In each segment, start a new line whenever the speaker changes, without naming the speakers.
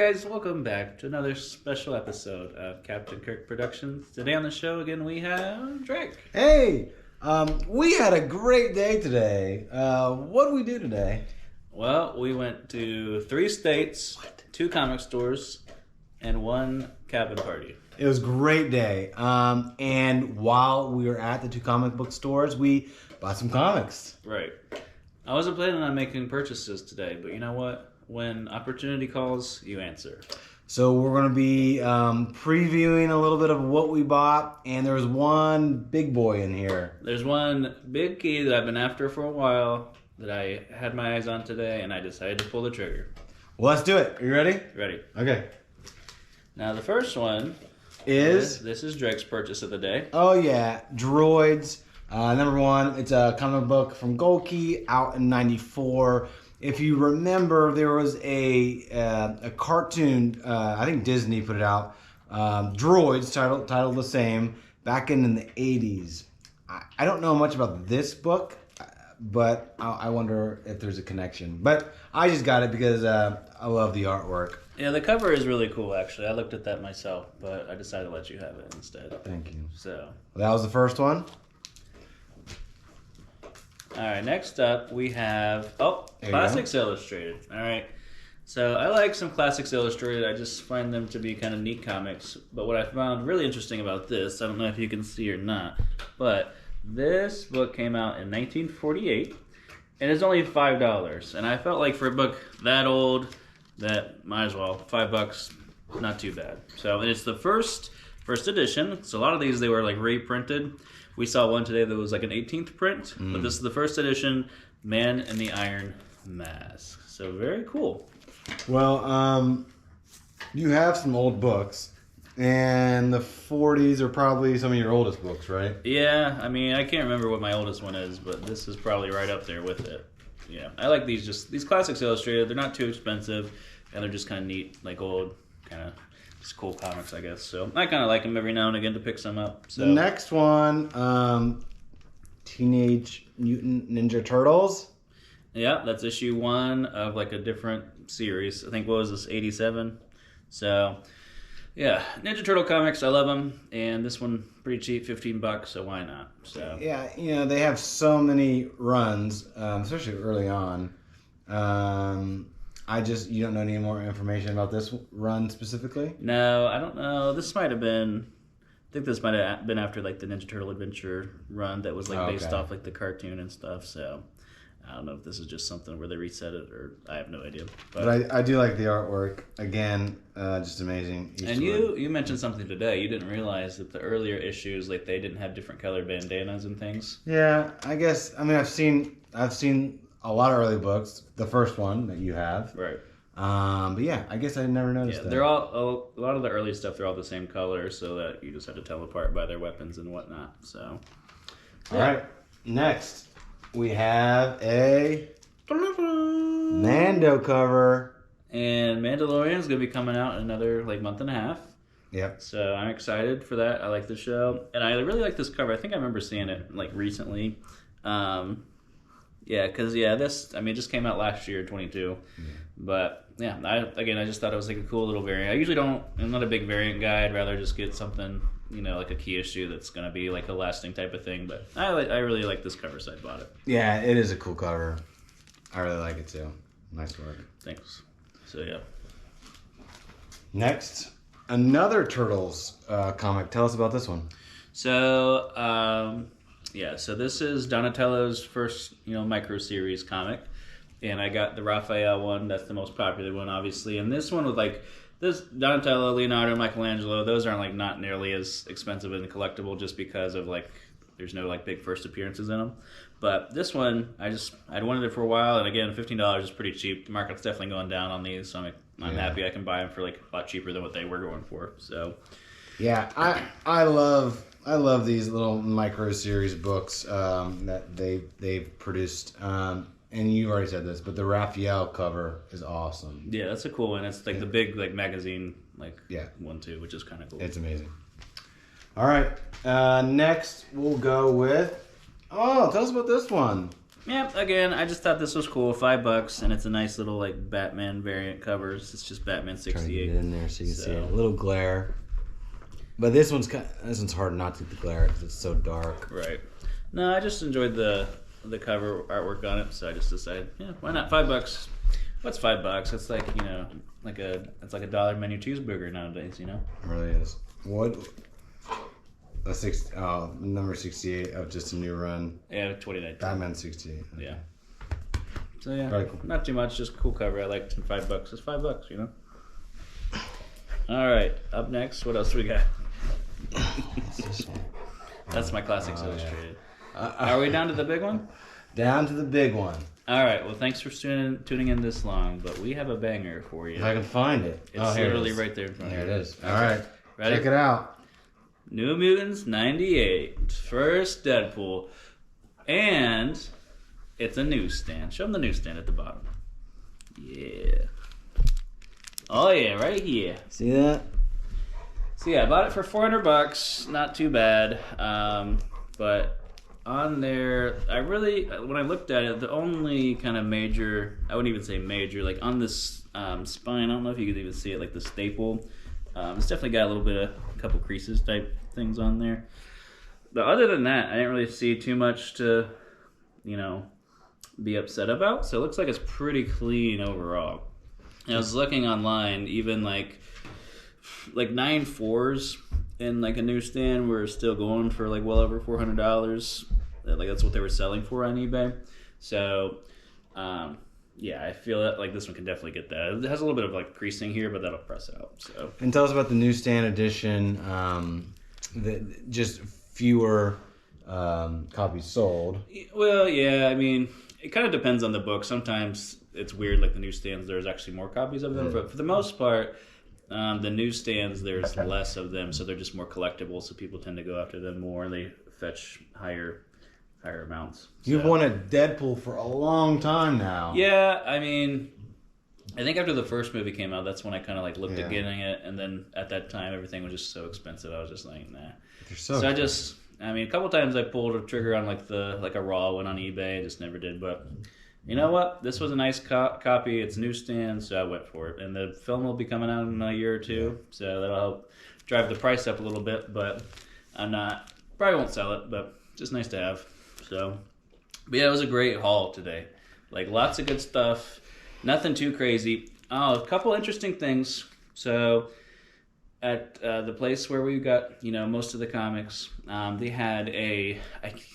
guys, welcome back to another special episode of Captain Kirk Productions. Today on the show again we have Drake.
Hey, we had a great day today. What did we do today?
Well, we went to 3 states, 2 comic stores, and 1 cabin party.
It was a great day. And while we were at the 2 comic book stores, we bought some comics.
Right. I wasn't planning on making purchases today, but you know what? When opportunity calls, you answer.
So we're going to be previewing a little bit of what we bought, and there was one big boy in here.
There's one big key that I've been after for a while that I had my eyes on today, and I decided to pull the trigger.
Well, let's do it. Are you ready?
Ready.
Okay.
Now, the first one
This
is Drake's purchase of the day.
Oh, yeah. Droids. Number 1, it's a comic book from Golkey, out in '94. If you remember, there was a cartoon, I think Disney put it out, Droids, titled the same, back in the 80s. I don't know much about this book, but I wonder if there's a connection. But I just got it because I love the artwork.
Yeah, the cover is really cool, actually. I looked at that myself, but I decided to let you have it instead.
Thank you.
So,
That was the first one.
all right, next up we have,
There you
Classics Illustrated. All right. So I like some Classics Illustrated. I just find them to be kind of neat comics. But what I found really interesting about this, I don't know if you can see or not, but this book came out in 1948, and it's only $5. And I felt like for a book that old, that might as well, $5, not too bad. So it's the first edition. So a lot of these, they were like reprinted. We saw one today that was like an 18th print, but this is the first edition, Man in the Iron Mask. So very cool.
Well, you have some old books, and the 40s are probably some of your oldest books, right?
Yeah, I mean, I can't remember what my oldest one is, but this is probably right up there with it. Yeah, I like these Classics Illustrated. They're not too expensive, and they're just kind of neat, like old, kind of just cool comics, I guess. So I kind of like them every now and again to pick some up. So
The next one, Teenage Mutant Ninja Turtles.
yeah, that's issue 1 of like a different series. I think, what was this, 87? So yeah, Ninja Turtle comics, I love them, and this one pretty cheap, $15, so why not? So
Yeah, they have so many runs, especially early on. You don't know any more information about this run specifically?
no, I don't know. This might have been, I think this might have been after like the Ninja Turtle Adventure run that was like based
Okay.
off like the cartoon and stuff. So I don't know if this is just something where they reset it, or I have no idea.
But I do like the artwork. Again, just amazing. Each
And
one.
you mentioned something today. You didn't realize that the earlier issues, like they didn't have different colored bandanas and things.
Yeah, I guess. I mean, I've seen a lot of early books. The first one that you have.
Right.
But yeah, I guess I never noticed
Yeah,
that.
they're all a lot of the early stuff. They're all the same color, so that you just have to tell them apart by their weapons and whatnot. So,
All right. Next, we have a Mando cover.
and Mandalorian's gonna be coming out in another like month and a half.
Yep.
So I'm excited for that. I like the show, and I really like this cover. I think I remember seeing it like recently. This it just came out last year, 22. But yeah, I just thought it was like a cool little variant. I usually I'm not a big variant guy. I'd rather just get something, like a key issue that's gonna be like a lasting type of thing. But I really like this cover, so I bought it.
Yeah, it is a cool cover. I really like it too. Nice work.
Thanks. So yeah.
Next, another Turtles comic. Tell us about this one.
So so this is Donatello's first, micro series comic, and I got the Raphael one. That's the most popular one, obviously. And this one with like this Donatello, Leonardo, Michelangelo. Those aren't like not nearly as expensive and collectible, just because of like there's no like big first appearances in them. But this one, I'd wanted it for a while, and again, $15 is pretty cheap. The market's definitely going down on these, so I'm happy I can buy them for like a lot cheaper than what they were going for. So
yeah, I love these little micro series books that they've produced. And you already said this, but the Raphael cover is awesome.
yeah, that's a cool one. It's like the big like magazine
Yeah.
one too, which is kind of cool.
It's amazing. All right, next we'll go with. Oh, tell us about this one.
Yeah, again, I just thought this was cool. $5, and it's a nice little like Batman variant covers. It's just Batman
Trying to get
68.
it in there so you can see it.
So-
A little glare. But this one's hard not to get the glare because it's so dark.
Right. No, I just enjoyed the cover artwork on it, so I just decided, yeah, why not? $5. What's $5? It's like, you know, it's like a dollar menu cheeseburger nowadays, you know.
It really is. What? Number 68 of Just a New Run.
Yeah, 29.
Batman 68.
Yeah. So yeah,
Very cool.
not too much, just cool cover. I liked it. $5. It's $5, you know. All right, up next, what else we got? That's my Classics Illustrated. Are we down to the big one?
Down to the big one.
All right. Well, thanks for tuning in this long, but we have a banger for you.
If I can find it.
It's
here
literally
it is.
right there in front
There
of
it
you.
is. All right.
Ready?
Check it out.
New Mutants 98, first Deadpool, and it's a newsstand. Show them the newsstand at the bottom. Yeah. Oh yeah, right here.
See that?
So yeah, I bought it for $400. Not too bad. But on there, when I looked at it, the only kind of major, I wouldn't even say major, like on this spine, I don't know if you could even see it, like the staple. It's definitely got a couple creases type things on there. But other than that, I didn't really see too much to, you know, be upset about. So it looks like it's pretty clean overall. And I was looking online, even like 9.4s in like a newsstand were still going for like well over $400. Like that's what they were selling for on eBay. So yeah, I feel that like this one can definitely get that. It has a little bit of like creasing here, but that'll press out. So
And tell us about the newsstand edition. Just fewer copies sold.
well, yeah, I mean, it kind of depends on the book. Sometimes it's weird, like the newsstands, there's actually more copies of them, but for the most part, the newsstands, there's less of them, so they're just more collectible, so people tend to go after them more, and they fetch higher amounts.
You've
So-
wanted Deadpool for a long time now.
Yeah, I mean, I think after the first movie came out, that's when I kind of like looked
Yeah.
at getting it, and then at that time, everything was just so expensive. I was just like, nah.
They're
So I mean, a couple times I pulled a trigger on like a raw one on eBay, I just never did. But you know what? This was a nice copy. It's newsstand, so I went for it. And the film will be coming out in a year or two, so that'll help drive the price up a little bit. But probably won't sell it, but just nice to have. So, but yeah, it was a great haul today. Like lots of good stuff. Nothing too crazy. Oh, a couple interesting things. So at the place where we got, you know, most of the comics, they had I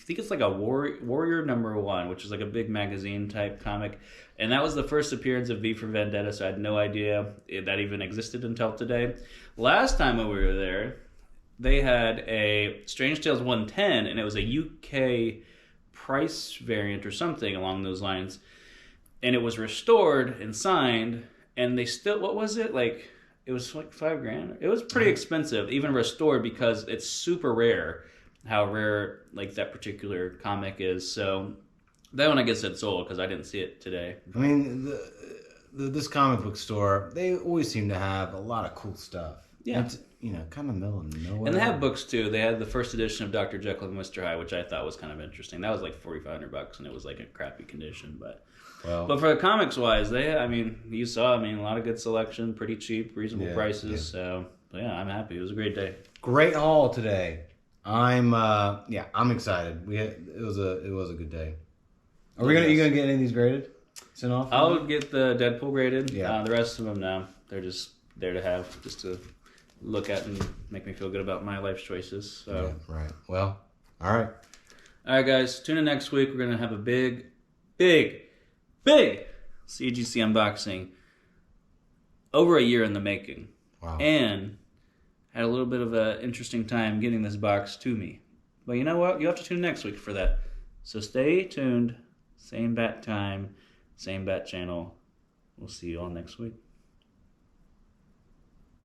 think it's like a Warrior #1, which is like a big magazine type comic. And that was the first appearance of V for Vendetta, so I had no idea that even existed until today. Last time when we were there, they had a Strange Tales 110, and it was a UK price variant or something along those lines. And it was restored and signed, and they still, what was it? Like, it was like $5,000. It was pretty expensive, even restored, because it's super rare how rare like that particular comic is. So that one I guess it sold because I didn't see it today.
I mean, this comic book store, they always seem to have a lot of cool stuff.
Yeah.
It's, you know, kind of middle of nowhere.
And they have books too. They had the first edition of Dr. Jekyll and Mr. Hyde, which I thought was kind of interesting. That was like $4,500, and it was like a crappy condition. But for the comics wise, I mean, you saw, a lot of good selection, pretty cheap, reasonable prices.
Yeah.
So yeah, I'm happy. It was a great day.
Great haul today. I'm excited. It was a good day. Are you gonna get any of these graded? Sent off?
I'll get the Deadpool graded.
Yeah.
The rest of them now, they're just there to have, just to look at and make me feel good about my life's choices. So.
Yeah, right. Well, all right.
All right, guys. Tune in next week. We're gonna have a big CGC unboxing. Over a year in the making.
Wow.
And had a little bit of an interesting time getting this box to me. But you know what? You'll have to tune next week for that. So stay tuned. Same bat time, same bat channel. We'll see you all next week.